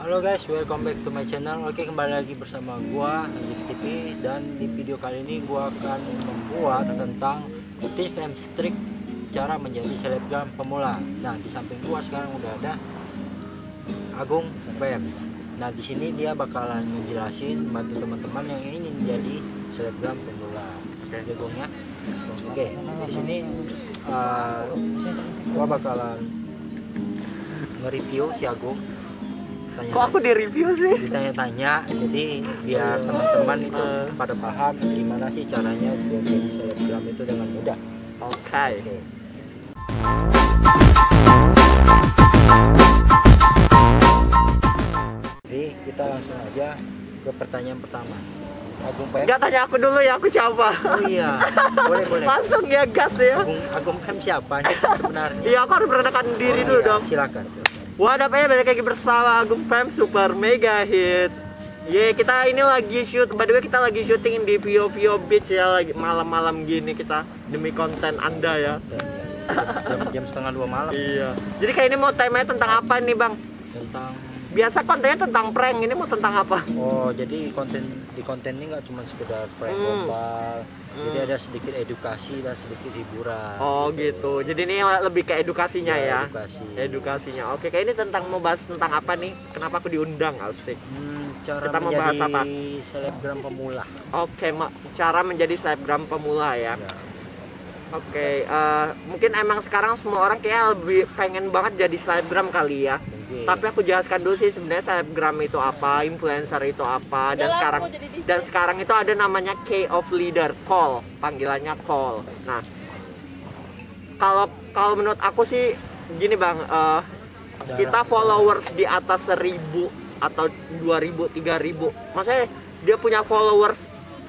Halo guys, welcome back to my channel. Oke, kembali lagi bersama gua Anjik TV, dan di video kali ini gua akan membuat tentang tips and trik cara menjadi selebgram pemula. Nah, di samping gua sekarang udah ada Agung Fem. Nah, di sini dia bakalan menjelasin bantu teman-teman yang ingin menjadi selebgram pemula. Oke, Agungnya. Oke, di sini gua bakalan nge-review si Agung. Kok aku di-review sih? Ditanya-tanya, jadi biar teman-teman itu pada paham gimana sih caranya biar jadi selebgram itu dengan mudah. Oke. Jadi kita langsung aja ke pertanyaan pertama. Agung Fem. Enggak, tanya aku dulu ya, aku siapa? Oh iya, boleh. Langsung ya, gas ya. Agung Fem siapa nih sebenarnya? Iya, aku harus memperkenalkan diri dulu dong. Silakan. What up ya, balik lagi bersama Agung Fem Super Mega Hits. Kita ini lagi shoot, by the way kita lagi syuting di Vio Beach ya, lagi malam-malam gini kita demi konten Anda ya. Jam setengah 2 malam. Iya. Jadi kayak ini mau temanya tentang apa nih, Bang? Tentang Biasa kontennya tentang prank, ini mau tentang apa? Oh, jadi konten ini nggak cuma sekedar prank global. Jadi ada sedikit edukasi dan sedikit hiburan. Oh gitu. Jadi ini lebih ke edukasinya ya. Edukasinya. Oke, kayak ini mau bahas tentang apa nih? Kenapa aku diundang, asik? Cara Kita mau bahas menjadi apa? selebgram pemula. Oke, cara menjadi selebgram pemula ya. Oke, mungkin emang sekarang semua orang kayak lebih pengen banget jadi selebgram kali ya. Tapi aku jelaskan dulu sih sebenarnya selebgram itu apa, influencer itu apa, dan sekarang itu ada namanya Key of Leader, call, panggilannya call. Nah, kalau menurut aku sih gini Bang, kita followers di atas 1000 atau 2000, 3000, maksudnya dia punya followers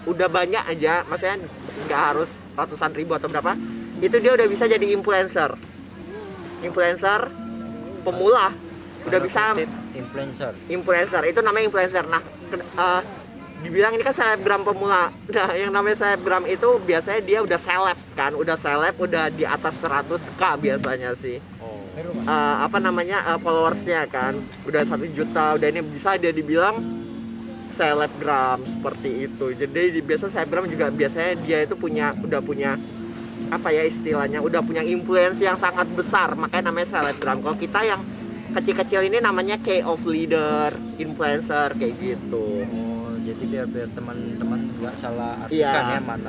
udah banyak aja, maksudnya nggak harus ratusan ribu atau berapa, itu dia udah bisa jadi influencer pemula. Udah bisa influencer itu namanya influencer. Nah, dibilang ini kan selebgram pemula. Nah, yang namanya selebgram itu biasanya dia udah seleb kan, udah di atas 100k biasanya sih. Followersnya kan udah 1 juta, udah ini bisa dia dibilang selebgram seperti itu. Jadi biasa selebgram juga biasanya dia itu udah punya apa ya istilahnya, udah punya influence yang sangat besar, makanya namanya selebgram. Kalau kita yang kecil-kecil ini namanya key of leader, influencer kayak gitu. Oh, jadi biar teman-teman nggak salah artikan ya, mana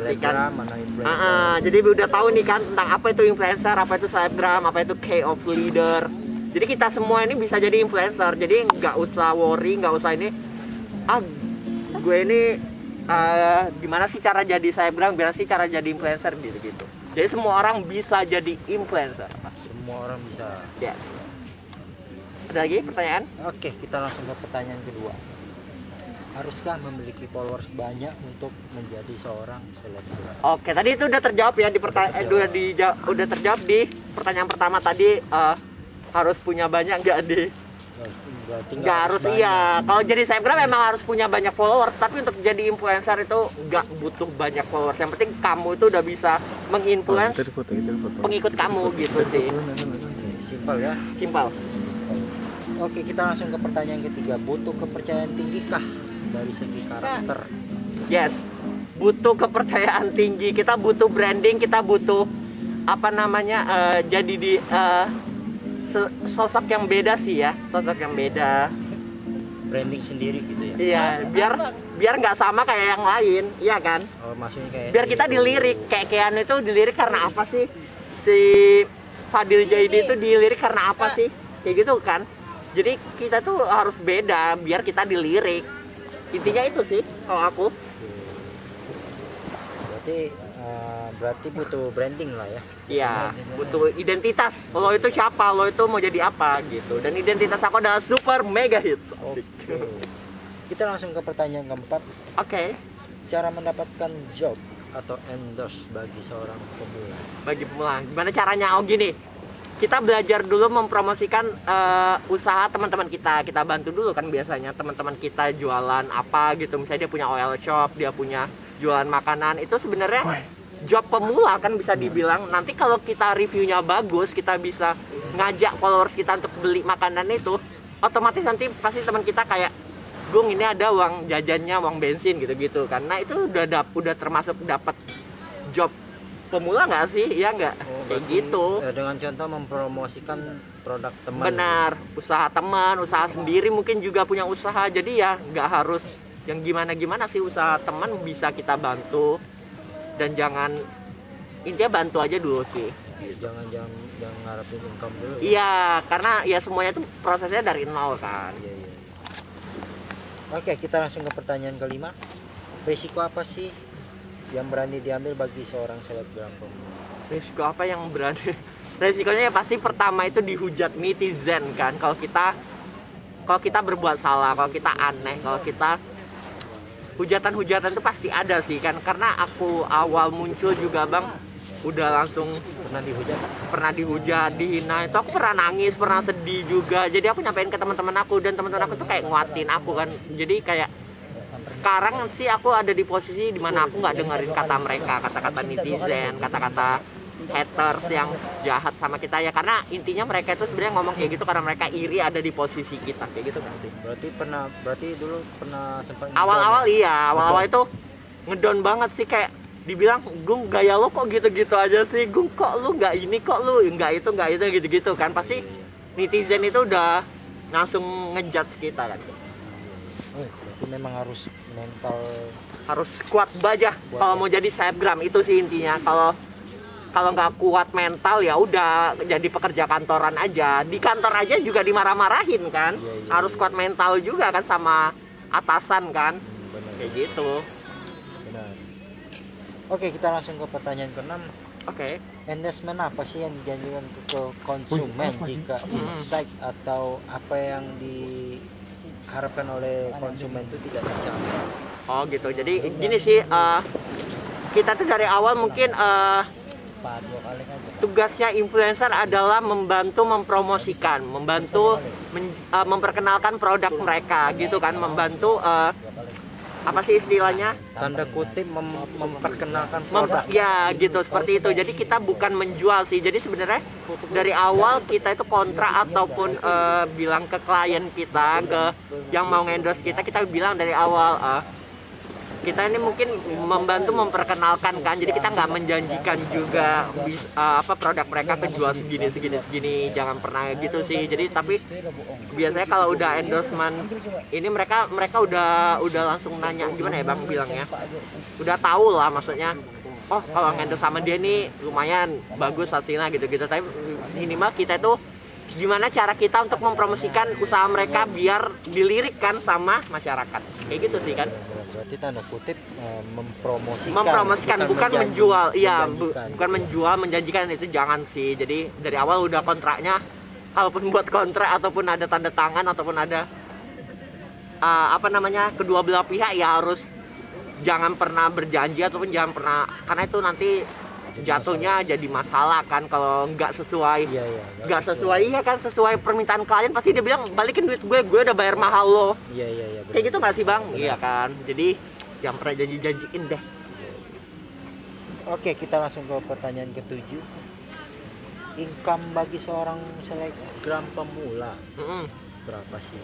selebgram, mana influencer. Jadi udah tahu nih kan tentang apa itu influencer, apa itu selebgram, apa itu key of leader. Jadi kita semua ini bisa jadi influencer. Jadi nggak usah worry, nggak usah ini. Gue ini gimana sih cara jadi selebgram, gimana sih cara jadi influencer gitu. Jadi semua orang bisa jadi influencer. Semua orang bisa. Yes. Ada lagi pertanyaan? Oke, kita langsung ke pertanyaan kedua. Haruskah memiliki followers banyak untuk menjadi seorang selebgram? Oke, tadi itu udah terjawab ya di udah terjawab di pertanyaan pertama tadi. Harus punya banyak nggak harus banyak. Iya, kalau jadi selebgram memang harus punya banyak followers, tapi untuk jadi influencer itu nggak butuh banyak followers. Yang penting kamu itu udah bisa menginfluence pengikut kamu gitu sih. Simpel ya. Simpel. Oke, kita langsung ke pertanyaan ketiga. Butuh kepercayaan tinggi kah dari segi karakter? Yes, butuh kepercayaan tinggi. Kita butuh branding, kita butuh jadi di sosok yang beda sih ya, sosok yang beda. Branding sendiri gitu ya? Iya, biar nggak sama kayak yang lain, iya kan? Oh, maksudnya kayak biar kita dilirik, kayak Keanu itu dilirik karena apa sih? Si Fadil Jaidi itu dilirik karena apa sih? Kayak gitu kan? Jadi kita tuh harus beda biar kita dilirik. Intinya itu sih kalau aku. Berarti butuh branding lah ya. Iya, butuh identitas. Lo itu siapa? Lo itu mau jadi apa gitu. Dan identitas aku adalah Super Mega Hits. Oke. Kita langsung ke pertanyaan keempat. Oke. Cara mendapatkan job atau endorse bagi seorang pemula. Bagi pemula. Gimana caranya? Oh gini. Kita belajar dulu mempromosikan usaha teman-teman kita. Kita bantu dulu kan biasanya teman-teman kita jualan apa gitu. Misalnya dia punya oil shop, dia punya jualan makanan. Itu sebenarnya job pemula kan bisa dibilang. Nanti kalau kita reviewnya bagus, kita bisa ngajak followers kita untuk beli makanan itu otomatis nanti pasti teman kita kayak, Gung ini ada uang jajannya, uang bensin gitu-gitu. Karena itu udah termasuk dapat job pemula nggak sih? Ya nggak? Kayak gitu. Dengan contoh mempromosikan produk teman. Benar, usaha teman, usaha sendiri mungkin juga punya usaha. Jadi ya nggak harus yang gimana-gimana sih, usaha teman bisa kita bantu. Dan intinya bantu aja dulu sih. Jangan ngarepin income dulu. Iya, karena ya semuanya itu prosesnya dari nol kan. Iya. Oke, kita langsung ke pertanyaan kelima. Risiko apa sih yang berani diambil bagi seorang selebgram pemula? Risiko apa yang berani? Risikonya ya pasti pertama itu dihujat netizen kan. Kalau kita berbuat salah, kalau kita aneh, kalau kita hujatan itu pasti ada sih kan. Karena aku awal muncul juga bang, udah langsung pernah dihujat, dihina. Itu aku pernah nangis, pernah sedih juga. Jadi aku nyampein ke teman-teman aku, dan teman-teman aku tuh kayak nguatin aku kan. Jadi kayak sekarang sih aku ada di posisi dimana aku nggak dengerin kata mereka, kata-kata netizen, kata-kata haters yang jahat sama kita ya. Karena intinya mereka itu sebenarnya ngomong kayak gitu karena mereka iri ada di posisi kita kayak gitu kan. Berarti dulu pernah sempat awal-awal iya, awal-awal itu ngedown banget sih, kayak dibilang, Gung gaya lo kok gitu-gitu aja sih, Gung kok lu nggak ini, kok lu nggak itu gitu-gitu kan. Pasti netizen itu udah langsung ngejudge kita kan. Berarti memang harus mental, harus kuat baja kalau mau jadi selebgram, itu sih intinya. Kalau nggak kuat mental ya udah jadi pekerja kantoran aja. Di kantor aja juga dimarah-marahin kan. Iya. Harus kuat mental juga kan sama atasan kan. Kayak gitu. Benar. Oke, kita langsung ke pertanyaan ke-6. Oke. Endorsement apa sih yang dijanjikan ke konsumen jika insight atau apa yang diharapkan oleh konsumen itu tidak tercapai? Oh gitu. Jadi gini sih, kita tuh dari awal mungkin tugasnya influencer adalah membantu mempromosikan, membantu memperkenalkan produk mereka gitu kan, membantu apa sih istilahnya, tanda kutip memperkenalkan produk ya gitu, seperti itu. Jadi kita bukan menjual sih. Jadi sebenarnya dari awal kita itu kontra ataupun bilang ke klien kita, ke yang mau endorse kita bilang dari awal kita ini mungkin membantu memperkenalkan kan. Jadi kita nggak menjanjikan juga produk mereka kejual segini, jangan pernah gitu sih. Jadi tapi biasanya kalau udah endorsement ini mereka udah langsung nanya, gimana ya bang bilangnya, udah tahu lah maksudnya, oh kalau endorse sama dia nih lumayan bagus hasilnya gitu-gitu. Tapi minimal kita itu gimana cara kita untuk mempromosikan usaha mereka biar dilirik kan sama masyarakat, kayak gitu sih kan. Berarti tanda kutip mempromosikan bukan menjual. Iya, bukan menjual, menjanjikan, itu jangan sih. Jadi dari awal udah kontraknya, kalaupun buat kontrak ataupun ada tanda tangan ataupun ada kedua belah pihak ya harus jangan pernah berjanji ataupun jangan pernah, karena itu nanti jatuhnya jadi masalah kan kalau nggak sesuai. Nggak sesuai ya kan, sesuai permintaan klien pasti dia bilang balikin duit gue udah bayar mahal lo. Iya. Kayak gitu nggak sih bang? Bener. Iya kan, jadi jangan pernah janjiin deh. Oke, kita langsung ke pertanyaan ke-7. Income bagi seorang selebgram pemula berapa sih?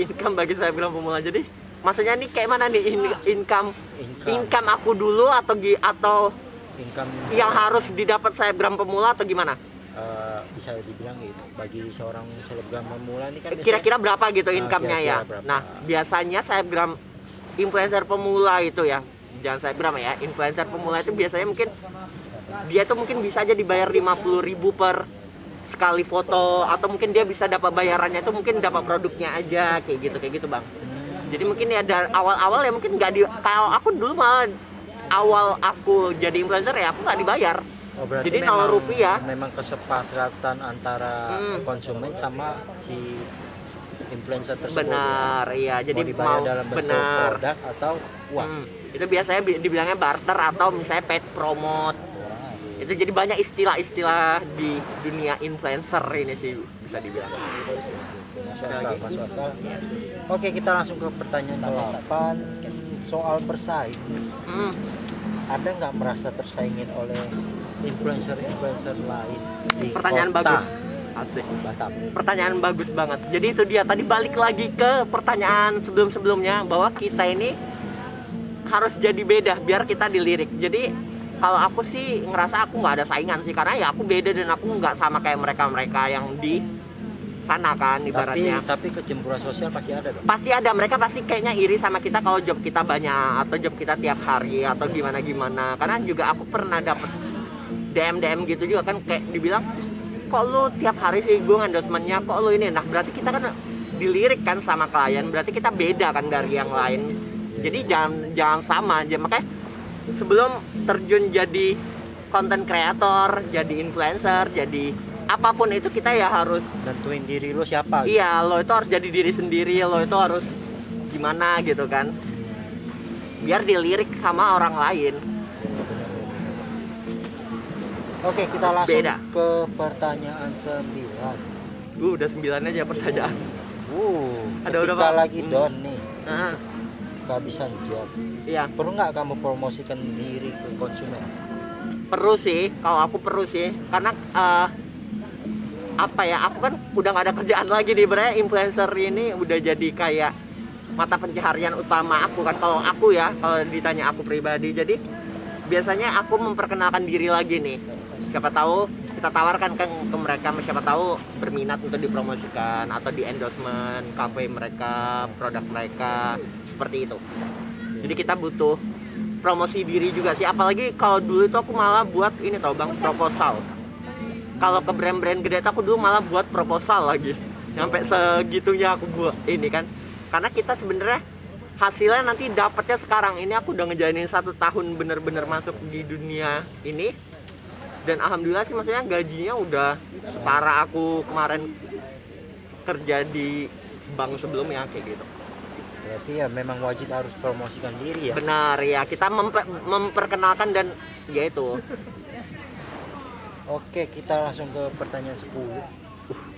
Income bagi selebgram pemula, jadi maksudnya nih kayak mana nih, income aku dulu atau income yang harus didapat selebgram pemula atau gimana? Bisa dibilang gitu, bagi seorang selebgram pemula ini kan kira-kira berapa gitu income-nya ya? Berapa? Nah biasanya selebgram influencer pemula itu ya, jangan selebgram ya, influencer pemula itu biasanya mungkin dia tuh mungkin bisa aja dibayar 50.000 per sekali foto, atau mungkin dia bisa dapat bayarannya itu mungkin dapat produknya aja kayak gitu bang. Jadi mungkin ya dari awal-awal ya mungkin nggak kalau aku dulu malah awal aku jadi influencer ya aku nggak dibayar. Jadi 0 rupiah. Memang kesepakatan antara konsumen sama si influencer tersebut. Benar, ya. Jadi mau dibayar dalam bentuk produk atau uang. Itu biasanya dibilangnya barter atau misalnya paid promote. Itu jadi banyak istilah-istilah di dunia influencer ini sih bisa dibilang. Masuk akal. Oke, kita langsung ke pertanyaan ke-8 soal bersaing. Ada nggak merasa tersaingin oleh influencer lain di pertanyaan kota? bagus. Asik. Batam. Pertanyaan bagus banget. Jadi itu dia, tadi balik lagi ke pertanyaan sebelum-sebelumnya, bahwa kita ini harus jadi beda biar kita dilirik. Jadi kalau aku sih ngerasa aku nggak ada saingan sih, karena ya aku beda dan aku nggak sama kayak mereka yang di sana kan ibaratnya. Tapi kecemburuan sosial pasti ada dong. Pasti ada, mereka pasti kayaknya iri sama kita kalau job kita banyak atau job kita tiap hari atau gimana. Karena juga aku pernah dapet DM gitu juga kan, kayak dibilang kok lu tiap hari sih gue endorsementnya, kok lu ini. Nah berarti kita kan dilirik kan sama klien, berarti kita beda kan dari yang lain. Jadi jangan sama aja. Makanya sebelum terjun jadi content creator, jadi influencer, jadi apapun itu, kita ya harus nentuin diri lo siapa gitu. Iya, lo itu harus jadi diri sendiri, lo itu harus gimana gitu kan, biar dilirik sama orang lain. Oke, kita langsung Beda. ke pertanyaan 9. Udah 9 aja pertanyaan. Ada Ketika berapa? lagi down nih, Nah, kehabisan job, iya, perlu nggak kamu promosikan diri ke konsumen? perlu sih, kalau aku perlu sih, karena apa ya, aku kan udah nggak ada kerjaan lagi nih, berarti influencer ini udah jadi kayak mata pencaharian utama aku kan. Kalau aku ya, kalau ditanya aku pribadi, jadi biasanya aku memperkenalkan diri lagi nih. Siapa tahu kita tawarkan ke mereka, siapa tahu berminat untuk dipromosikan atau di endorsement kafe mereka, produk mereka, seperti itu. Jadi kita butuh promosi diri juga sih, apalagi kalau dulu itu aku malah buat ini tau bang, proposal. Kalau ke brand-brand gede aku dulu malah buat proposal lagi, sampai segitunya aku buat ini kan. Karena kita sebenarnya hasilnya nanti dapatnya sekarang ini, aku udah ngejalanin 1 tahun bener-bener masuk di dunia ini, dan alhamdulillah sih, maksudnya gajinya udah setara aku kemarin kerja di bank sebelumnya kayak gitu. Berarti ya memang wajib harus promosikan diri ya. Benar ya, kita memperkenalkan dan ya itu. Oke, kita langsung ke pertanyaan 10.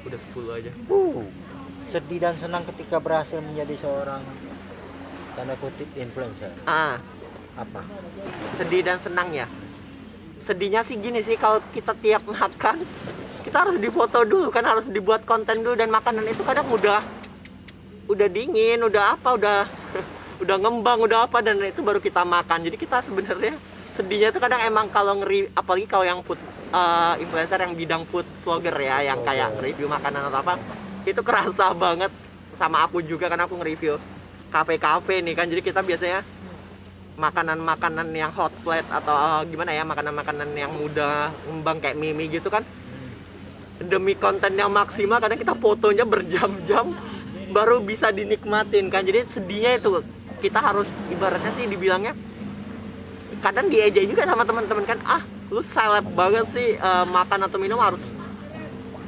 Udah 10 aja. Sedih dan senang ketika berhasil menjadi seorang tanda kutip influencer. Apa? Sedih dan senang ya. Sedihnya sih gini sih, kalau kita tiap makan kita harus difoto dulu kan, harus dibuat konten dulu, dan makanan itu kadang udah dingin, udah udah ngembang, udah apa, dan itu baru kita makan. Jadi kita sebenarnya sedihnya itu kadang emang kalau apalagi kalau yang food influencer yang bidang food vlogger ya, yang kayak review makanan atau apa, itu kerasa banget sama aku juga kan, aku nge-review kafe-kafe nih kan. Jadi kita biasanya makanan-makanan yang hot plate atau gimana ya, makanan-makanan yang mudah ngembang kayak mie gitu kan, demi konten yang maksimal kadang kita fotonya berjam-jam baru bisa dinikmatin kan. Jadi sedihnya itu kita harus, ibaratnya sih dibilangnya kadang diejek juga sama teman-teman kan, lu seleb banget sih, makan atau minum harus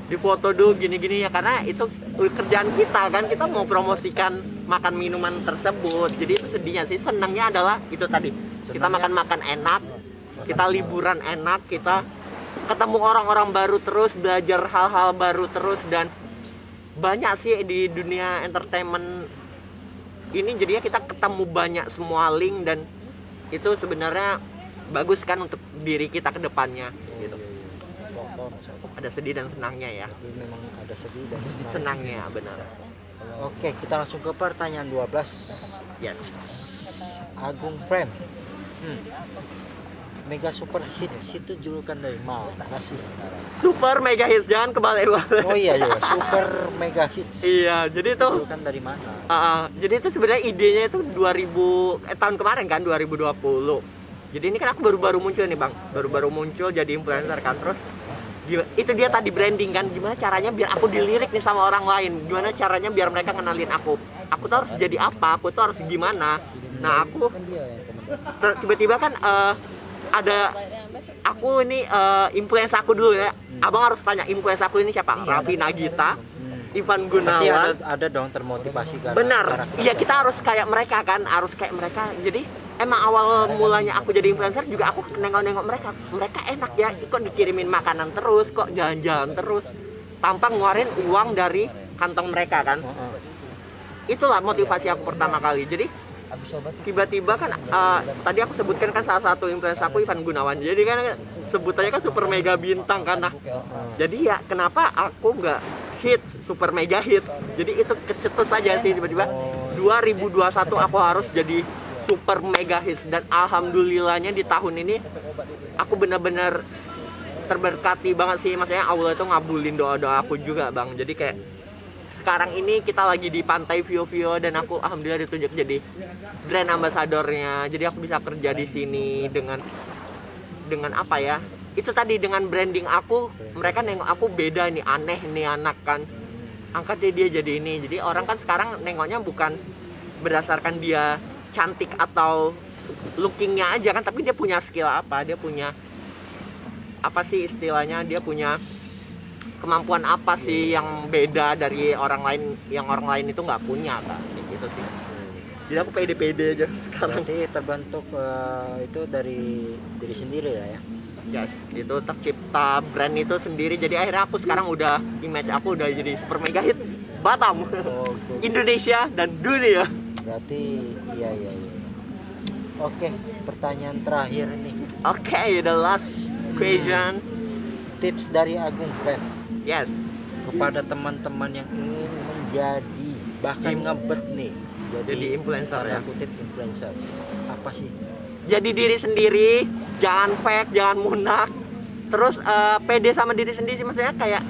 difoto dulu gini-gini ya, karena itu kerjaan kita kan, kita mau promosikan makan minuman tersebut. Jadi itu sedihnya sih. Senangnya adalah itu tadi, kita makan enak, kita liburan enak, kita ketemu orang-orang baru terus, belajar hal-hal baru terus, dan banyak sih di dunia entertainment ini, jadinya kita ketemu banyak semua link, dan itu sebenarnya bagus kan untuk diri kita ke depannya gitu. Ada sedih dan senangnya ya. Jadi memang ada sedih dan Senangnya benar. Oke, kita langsung ke pertanyaan 12. Yes. Agung Prem. Mega Super Hits itu julukan dari mana sih? Super Mega Hits, jangan kebalik-balik. Oh iya, Super Mega Hits. Iya, jadi itu Julukan dari mana? jadi itu sebenarnya idenya itu tahun kemarin kan, 2020. Jadi ini kan aku baru-baru muncul nih bang, baru-baru muncul jadi influencer kan. Terus itu dia tadi branding kan, gimana caranya biar aku dilirik nih sama orang lain, gimana caranya biar mereka kenalin aku tuh harus jadi apa, aku tuh harus gimana. Nah aku tiba-tiba kan ada aku ini influencer aku dulu ya, abang harus tanya influencer aku ini siapa. Raffi Nagita, Ivan Gunawan. Ada dong termotivasi kan. Benar, iya kita harus kayak mereka kan, harus kayak mereka. Jadi emang awal mulanya aku jadi influencer juga aku nengok-nengok mereka enak ya, kok dikirimin makanan terus, kok jalan-jalan terus tanpa ngeluarin uang dari kantong mereka kan. Itulah motivasi aku pertama kali. Jadi tiba-tiba kan tadi aku sebutkan kan salah satu influencer aku Ivan Gunawan. Jadi kan sebutannya kan super mega bintang kan. Nah, jadi ya kenapa aku nggak hit super mega hit? Jadi itu kecetus aja sih tiba-tiba 2021 aku harus jadi super mega hit, dan alhamdulillahnya di tahun ini aku benar-benar terberkati banget sih. Maksudnya Allah itu ngabulin doa-doa aku juga Bang. Jadi kayak sekarang ini kita lagi di Pantai Vio-Vio dan aku alhamdulillah ditunjuk jadi brand ambassadornya. Jadi aku bisa kerja di sini dengan apa ya? Itu tadi dengan branding aku, mereka nengok aku beda nih, aneh nih anak kan. Angkat dia jadi ini. Jadi orang kan sekarang nengoknya bukan berdasarkan dia cantik atau lookingnya aja kan, tapi dia punya skill apa, dia punya apa sih istilahnya, dia punya kemampuan apa sih yang beda dari orang lain, yang orang lain itu nggak punya kan, kayak gitu sih. Jadi aku pede-pede aja sekarang. Berarti terbentuk itu dari diri sendiri lah ya. Yes, itu tercipta brand itu sendiri. Jadi akhirnya aku sekarang udah image aku udah jadi super mega hit Batam, Indonesia dan dunia. Berarti iya. Oke, pertanyaan terakhir nih. Oke, the last question. Tips dari Agung Pem. Yes. Kepada teman-teman yang ingin menjadi bahkan ngebet nih. Jadi influencer ya. Kutip influencer. Apa sih? Jadi diri sendiri, jangan fake, jangan munak. Terus pede sama diri sendiri, maksudnya kayak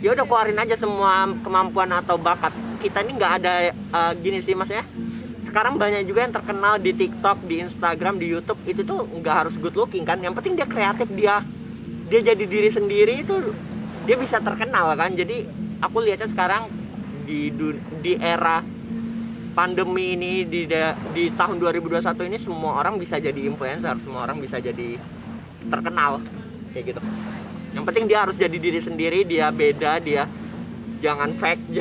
ya udah keluarin aja semua kemampuan atau bakat. Kita ini nggak ada gini sih maksudnya. Sekarang banyak juga yang terkenal di TikTok, di Instagram, di YouTube, itu tuh nggak harus good looking kan. Yang penting dia kreatif, dia jadi diri sendiri, itu dia bisa terkenal kan. Jadi aku lihatnya sekarang di era pandemi ini, di tahun 2021 ini semua orang bisa jadi influencer, semua orang bisa jadi terkenal kayak gitu. Yang penting dia harus jadi diri sendiri, dia beda, dia jangan fake,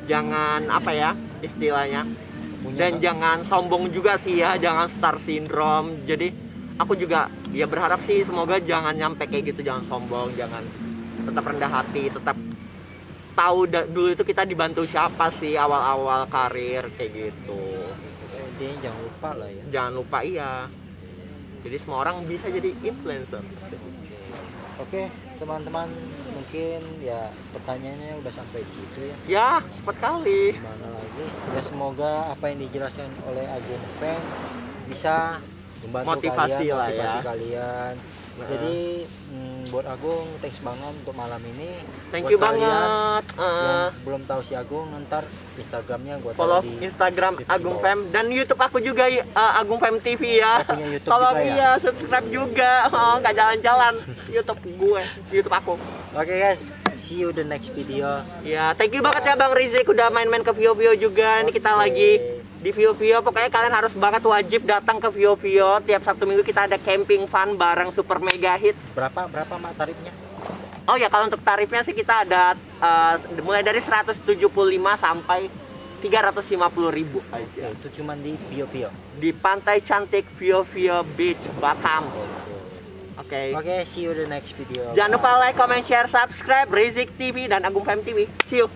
jangan apa ya istilahnya, dan jangan sombong juga sih ya, jangan star syndrome. Jadi aku juga ya berharap sih semoga jangan nyampe kayak gitu, jangan sombong, jangan, tetap rendah hati, tetap tahu dulu itu kita dibantu siapa sih awal-awal karir kayak gitu. Intinya jangan lupa lah ya. Jangan lupa iya. Jadi semua orang bisa jadi influencer. Oke, teman-teman, mungkin ya pertanyaannya udah sampai di situ ya. Ya, cepet kali. Gimana lagi? Ya semoga apa yang dijelaskan oleh Agung Peng bisa membantu Motivasi kalian, lah motivasi ya. kalian. Jadi buat Agung, thanks banget untuk malam ini. Thank Buat you banget. yang belum tahu si Agung, ntar Instagramnya gua Follow taruh di Instagram deskripsi Agung bawah. Pem dan YouTube aku juga Agung Pem TV ya. Oh, punya YouTube Tolong juga ya? iya subscribe juga. Oh, nggak jalan-jalan YouTube gue, YouTube aku. Oke guys, see you the next video. Ya, thank you banget ya Bang Rizik udah main-main ke Vio-Vio juga. Ini kita lagi di Vio-Vio. Pokoknya kalian harus banget wajib datang ke Vio-Vio. Tiap Sabtu Minggu kita ada camping fun bareng super mega hit. Berapa mak tarifnya? Oh ya, kalau untuk tarifnya sih kita ada mulai dari 175 sampai 350.000 aja. Itu cuma di Vio-Vio. Di pantai cantik Vio-Vio Beach Batam. Oke. Oke, see you the next video. Jangan lupa like, comment, share, subscribe Rizik TV dan Agung Pem TV. See you.